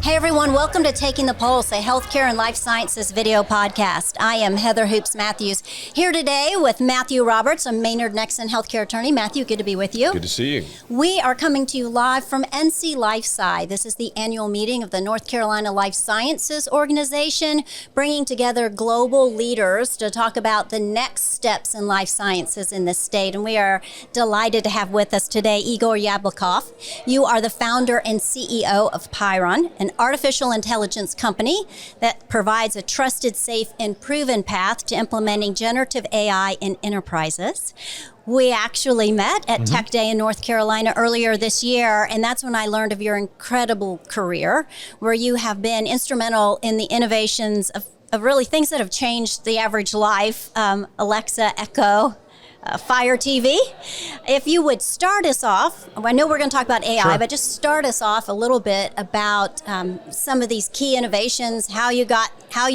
Hey everyone, welcome to Taking the Pulse, a healthcare and life sciences video podcast. I am Heather Hoops Matthews, here today with Matthew Roberts, a Maynard Nexon healthcare attorney. Matthew, good to be with you. Good to see you. We are coming to you live from NC LifeSci. This is the annual meeting of the North Carolina Life Sciences Organization, bringing together global leaders to talk about the next steps in life sciences in this state. And we are delighted to have with us today Igor Jablokov. You are the founder and CEO of Pyron, an artificial intelligence company that provides a trusted, safe, and proven path to implementing generative AI in enterprises. We actually met at Tech Day in North Carolina earlier this year, and that's when I learned of your incredible career, where you have been instrumental in the innovations of really things that have changed the average life, Alexa, Echo, Fire TV. If you would start us off, I know we're going to talk about AI, Sure. but just start us off a little bit about some of these key innovations, how you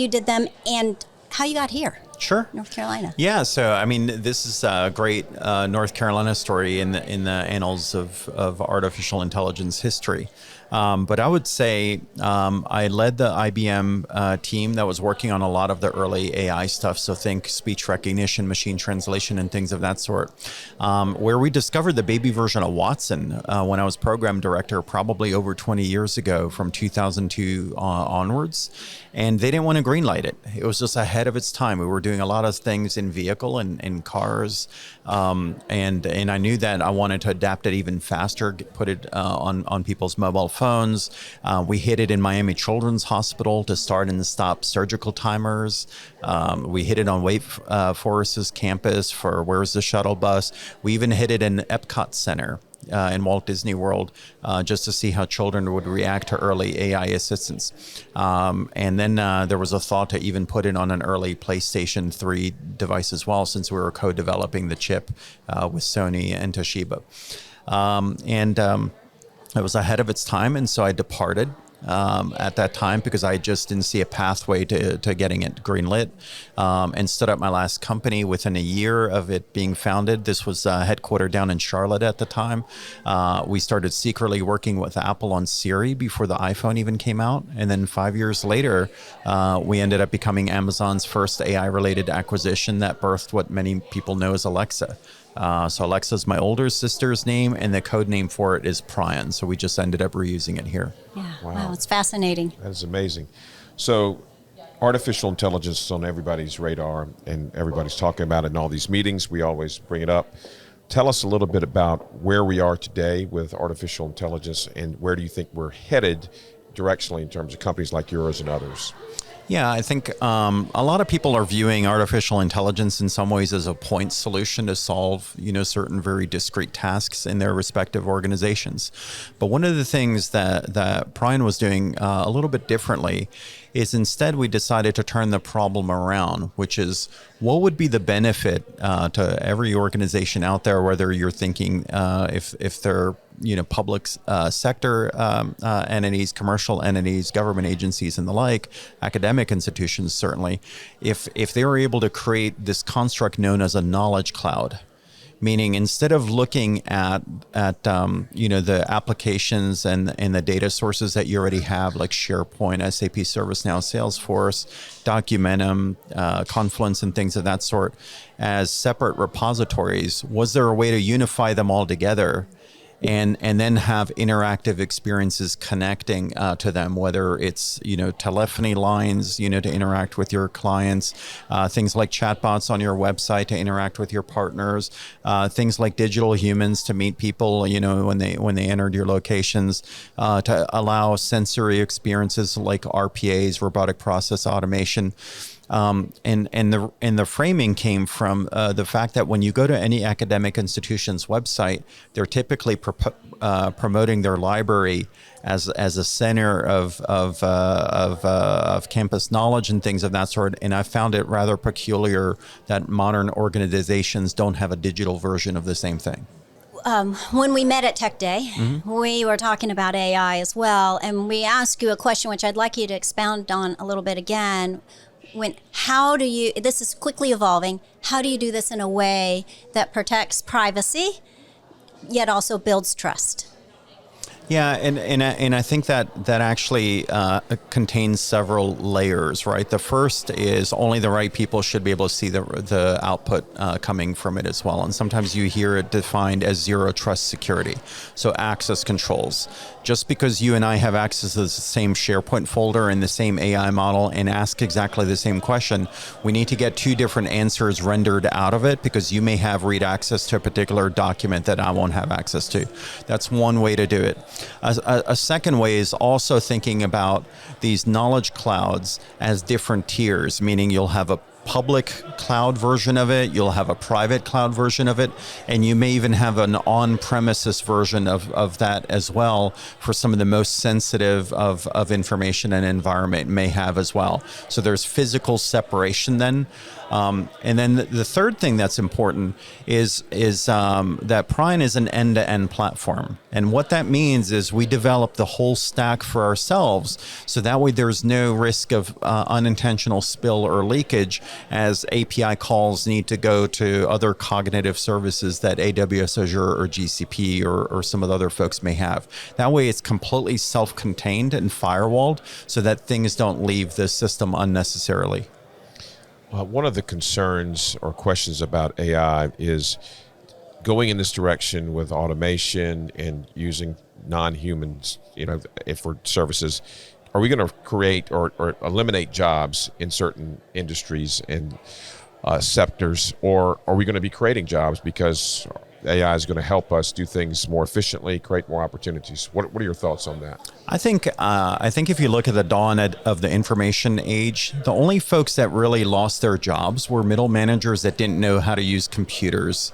did them, and how you got here. Sure. North Carolina. Yeah, so I mean, this is a great North Carolina story in the annals of artificial intelligence history. But I would say I led the IBM team that was working on a lot of the early AI stuff. So think speech recognition, machine translation, and things of that sort. Where we discovered the baby version of Watson when I was program director, probably over 20 years ago, from 2002 onwards. And they didn't want to greenlight it. It was just ahead of its time. We were doing a lot of things in vehicle and in cars. And I knew that I wanted to adapt it even faster, put it on people's mobile phones. We hit it in Miami Children's Hospital to start and stop surgical timers. We hit it on Wake Forest's campus for Where's the Shuttle Bus. We even hit it in Epcot Center in Walt Disney World, just to see how children would react to early AI assistance. And then there was a thought to even put it on an early PlayStation 3 device as well, since we were co-developing the chip with Sony and Toshiba. It was ahead of its time, and so I departed at that time because I just didn't see a pathway to getting it greenlit, and stood up my last company within a year of it being founded. This was headquartered down in Charlotte at the time. We started secretly working with Apple on Siri before the iPhone even came out, and then 5 years later, we ended up becoming Amazon's first AI-related acquisition that birthed what many people know as Alexa. So Alexa's my older sister's name, and the code name for it is Pyron. So we just ended up reusing it here. Yeah, wow, it's fascinating. That is amazing. So artificial intelligence is on everybody's radar, and everybody's talking about it in all these meetings. We always bring it up. Tell us a little bit about where we are today with artificial intelligence, and where do you think we're headed directionally in terms of companies like yours and others? Yeah, I think a lot of people are viewing artificial intelligence in some ways as a point solution to solve, certain very discrete tasks in their respective organizations. But one of the things that Pyron was doing a little bit differently is instead we decided to turn the problem around, which is what would be the benefit to every organization out there, whether you're thinking if they're public sector entities, commercial entities, government agencies, and the like, academic institutions certainly, if they were able to create this construct known as a knowledge cloud. Meaning, instead of looking at the applications and the data sources that you already have, like SharePoint, SAP, ServiceNow, Salesforce, Documentum, Confluence, and things of that sort, as separate repositories, was there a way to unify them all together? And then have interactive experiences connecting to them, whether it's telephony lines to interact with your clients, things like chatbots on your website to interact with your partners, things like digital humans to meet people when they entered your locations, to allow sensory experiences like RPAs, robotic process automation. And the framing came from the fact that when you go to any academic institution's website, they're typically promoting their library as a center of campus knowledge and things of that sort. And I found it rather peculiar that modern organizations don't have a digital version of the same thing. When we met at Tech Day, we were talking about AI as well, and we asked you a question which I'd like you to expound on a little bit again. This is quickly evolving, how do you do this in a way that protects privacy, yet also builds trust? Yeah, and I think that actually contains several layers, right? The first is only the right people should be able to see the output coming from it as well. And sometimes you hear it defined as zero trust security, so access controls. Just because you and I have access to the same SharePoint folder and the same AI model and ask exactly the same question, we need to get two different answers rendered out of it, because you may have read access to a particular document that I won't have access to. That's one way to do it. A second way is also thinking about these knowledge clouds as different tiers, meaning you'll have a public cloud version of it, you'll have a private cloud version of it, and you may even have an on-premises version of that as well for some of the most sensitive of information and environment may have as well. So there's physical separation then. And then the third thing that's important is that Pyron is an end-to-end platform. And what that means is we develop the whole stack for ourselves, so that way there's no risk of unintentional spill or leakage as API calls need to go to other cognitive services that AWS, Azure, or GCP or some of the other folks may have. That way it's completely self-contained and firewalled so that things don't leave the system unnecessarily. One of the concerns or questions about AI is going in this direction with automation and using non-humans, for services. Are we going to create or eliminate jobs in certain industries and sectors, or are we going to be creating jobs because AI is going to help us do things more efficiently, create more opportunities? What are your thoughts on that? I think if you look at the dawn of the information age, the only folks that really lost their jobs were middle managers that didn't know how to use computers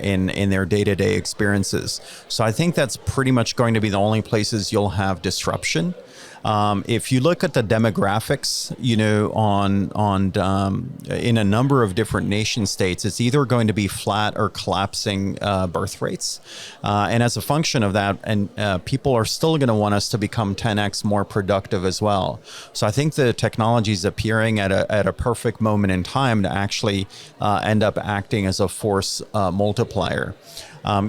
in their day-to-day experiences. So I think that's pretty much going to be the only places you'll have disruption. If you look at the demographics, in a number of different nation states, it's either going to be flat or collapsing birth rates. And as a function of that, and people are still going to want us to become 10x more productive as well. So I think the technology is appearing at a perfect moment in time to actually end up acting as a force multiplier.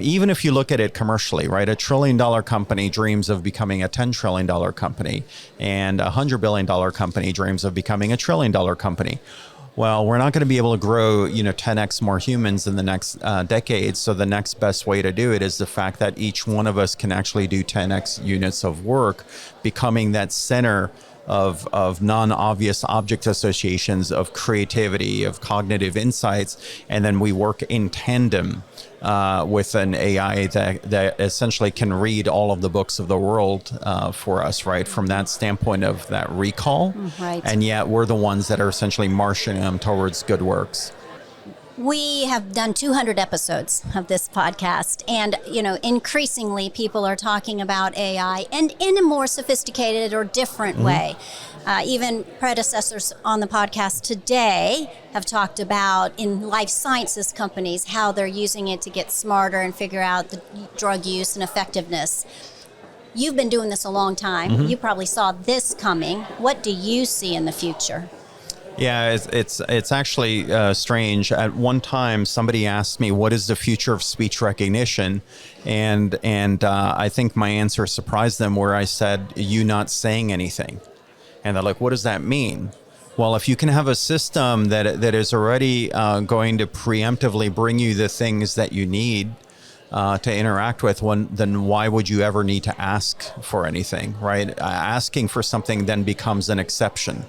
Even if you look at it commercially, right? $1 trillion company dreams of becoming a $10 trillion company, and a $100 billion company dreams of becoming a $1 trillion company. Well, we're not going to be able to grow, 10x more humans in the next decade. So the next best way to do it is the fact that each one of us can actually do 10x units of work, becoming that center of non-obvious object associations, of creativity, of cognitive insights, and then we work in tandem with an AI that essentially can read all of the books of the world for us, right? From that standpoint of that recall. Right. And yet we're the ones that are essentially marshaling them towards good works. We have done 200 episodes of this podcast, and increasingly people are talking about AI, and in a more sophisticated or different way. Even predecessors on the podcast today have talked about, in life sciences companies, how they're using it to get smarter and figure out the drug use and effectiveness. You've been doing this a long time. You probably saw this coming. What do you see in the future? Yeah, it's actually strange. At one time, somebody asked me, "What is the future of speech recognition?" And I think my answer surprised them, where I said, "You not saying anything." And they're like, "What does that mean?" Well, if you can have a system that is already going to preemptively bring you the things that you need to interact with, then why would you ever need to ask for anything, right? Asking for something then becomes an exception.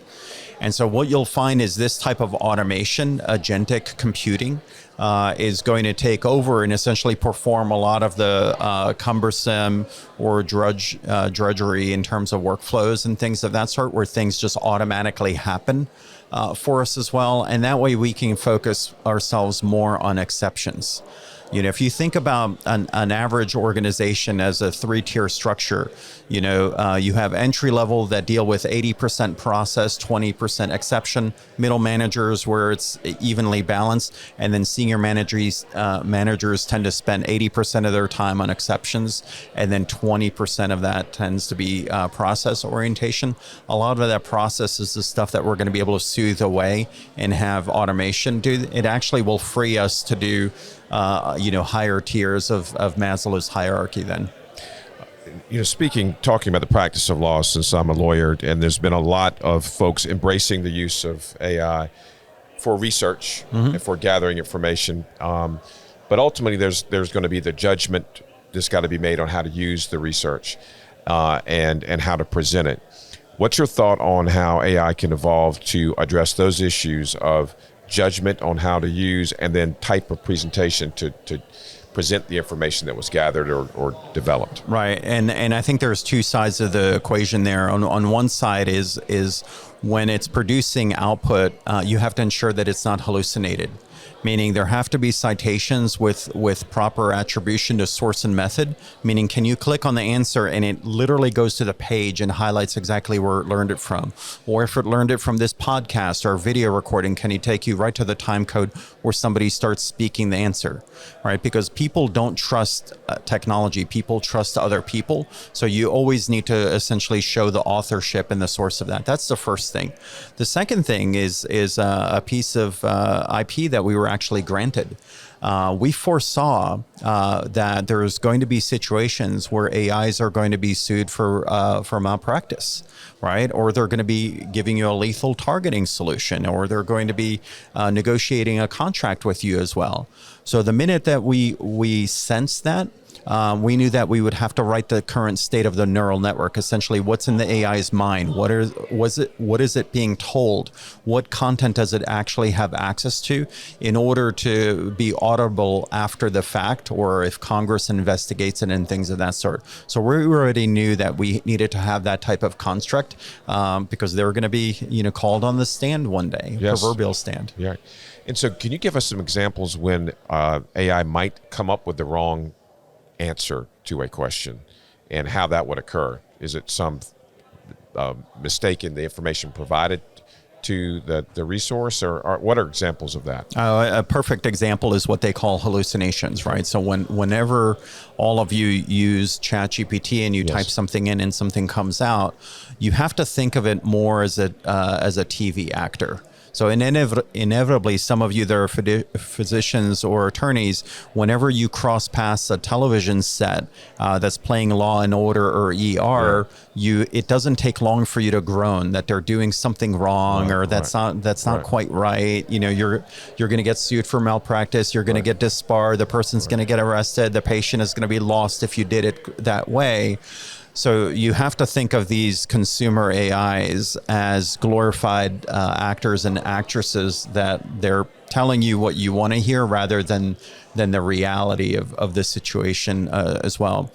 And so what you'll find is this type of automation, agentic computing, is going to take over and essentially perform a lot of the cumbersome or drudgery in terms of workflows and things of that sort, where things just automatically happen for us as well. And that way we can focus ourselves more on exceptions. If you think about an average organization as a 3-tier structure, you have entry level that deal with 80% process, 20% exception, middle managers where it's evenly balanced, and then senior managers tend to spend 80% of their time on exceptions, and then 20% of that tends to be process orientation. A lot of that process is the stuff that we're going to be able to soothe away and have automation do. It actually will free us to do higher tiers of Maslow's hierarchy then. talking about the practice of law, since I'm a lawyer, and there's been a lot of folks embracing the use of AI for research and for gathering information. But ultimately, there's going to be the judgment that's got to be made on how to use the research and how to present it. What's your thought on how AI can evolve to address those issues of judgment on how to use and then type of presentation to present the information that was gathered or developed? Right, and I think there's two sides of the equation there. On one side is when it's producing output, you have to ensure that it's not hallucinated. Meaning there have to be citations with proper attribution to source and method, meaning can you click on the answer and it literally goes to the page and highlights exactly where it learned it from? Or if it learned it from this podcast or video recording, can you take you right to the time code where somebody starts speaking the answer, right? Because people don't trust technology, people trust other people. So you always need to essentially show the authorship and the source of that. That's the first thing. The second thing is a piece of IP that we were actually granted. We foresaw that there's going to be situations where AIs are going to be sued for malpractice, right? Or they're going to be giving you a lethal targeting solution, or they're going to be negotiating a contract with you as well. So the minute that we sensed that, we knew that we would have to write the current state of the neural network, essentially what's in the AI's mind, what is it being told, what content does it actually have access to in order to be audible after the fact, or if Congress investigates it and things of that sort. So we already knew that we needed to have that type of construct because they were going to be called on the stand one day, proverbial stand. Yeah. And so can you give us some examples when AI might come up with the wrong answer to a question and how that would occur? Is it some mistake in the information provided to the resource, or what are examples of that? A perfect example is what they call hallucinations, right? So whenever all of you use ChatGPT and you type something in and something comes out, you have to think of it more as a TV actor. So inevitably, some of you that are physicians or attorneys, whenever you cross paths a television set that's playing Law and Order or ER, it doesn't take long for you to groan that they're doing something wrong, or that's not quite right. You're going to get sued for malpractice. You're going to get disbarred. The person's going to get arrested. The patient is going to be lost if you did it that way. So you have to think of these consumer AIs as glorified actors and actresses that they're telling you what you want to hear rather than the reality of the situation as well.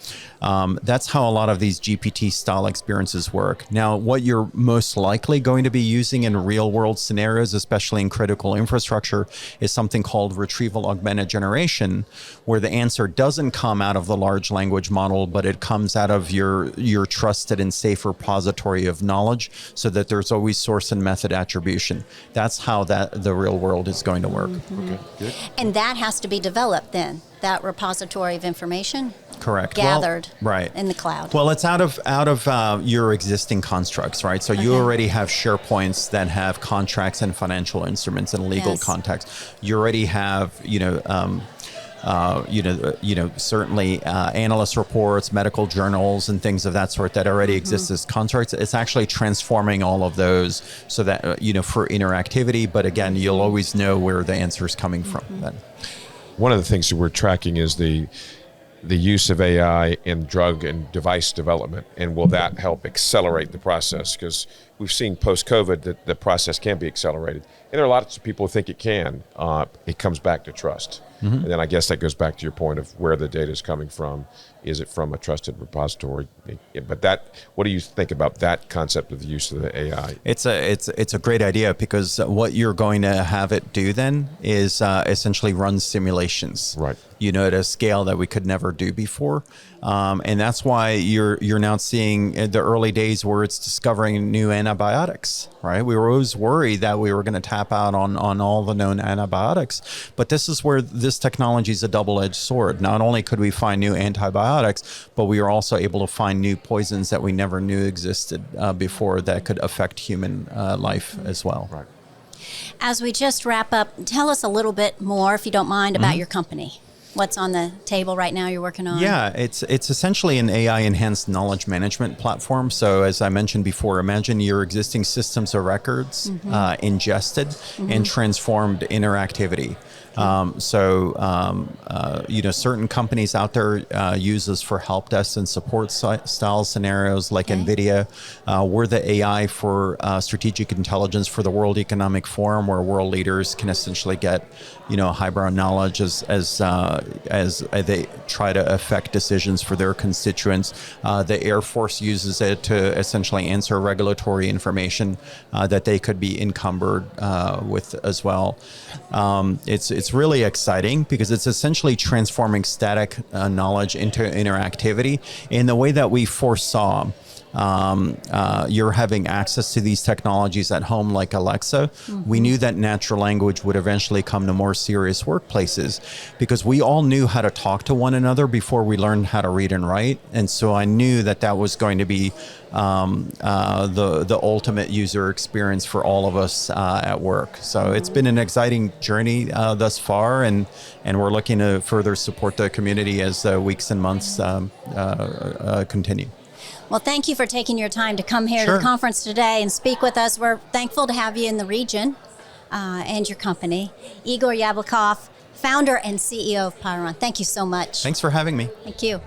That's how a lot of these GPT-style experiences work. Now, what you're most likely going to be using in real-world scenarios, especially in critical infrastructure, is something called retrieval augmented generation, where the answer doesn't come out of the large language model, but it comes out of your trusted and safe repository of knowledge, so that there's always source and method attribution. That's how the real world is going to work. Mm-hmm. Okay, good. And that has to be developed then, that repository of information? Correct. Gathered right in the cloud. Well, it's out of your existing constructs, right? So you already have SharePoints that have contracts and financial instruments and legal context. You already have, certainly analyst reports, medical journals, and things of that sort that already exist as contracts. It's actually transforming all of those so that for interactivity. But again, you'll always know where the answer is coming from. Then. One of the things that we're tracking is the use of AI in drug and device development, and will that help accelerate the process? Because we've seen post-COVID that the process can be accelerated, and there are lots of people who think it can. It comes back to trust. And then I guess that goes back to your point of where the data is coming from. Is it from a trusted repository? But what do you think about that concept of the use of the AI? It's a great idea, because what you're going to have it do then is essentially run simulations. Right. At a scale that we could never do before. And that's why you're now seeing the early days where it's discovering new antibiotics, right? We were always worried that we were going to tap out on all the known antibiotics, but this is where this technology is a double-edged sword. Not only could we find new antibiotics, but we are also able to find new poisons that we never knew existed before that could affect human life as well. Right. As we just wrap up, tell us a little bit more, if you don't mind, about your company. what's on the table right now you're working on? Yeah, it's essentially an AI enhanced knowledge management platform. So as I mentioned before, imagine your existing systems of records ingested and transformed interactivity. Certain companies out there use this for help desk and support style scenarios like NVIDIA. We're the AI for strategic intelligence for the World Economic Forum, where world leaders can essentially get, highbrow knowledge as they try to affect decisions for their constituents. The Air Force uses it to essentially answer regulatory information that they could be encumbered with as well. It's really exciting because it's essentially transforming static knowledge into interactivity in the way that we foresaw. You're having access to these technologies at home like Alexa. We knew that natural language would eventually come to more serious workplaces because we all knew how to talk to one another before we learned how to read and write. And so I knew that was going to be the ultimate user experience for all of us at work. So it's been an exciting journey thus far, and we're looking to further support the community as weeks and months continue. Well, thank you for taking your time to come here to the conference today and speak with us. We're thankful to have you in the region and your company. Igor Jablokov, founder and CEO of Pyron. Thank you so much. Thanks for having me. Thank you.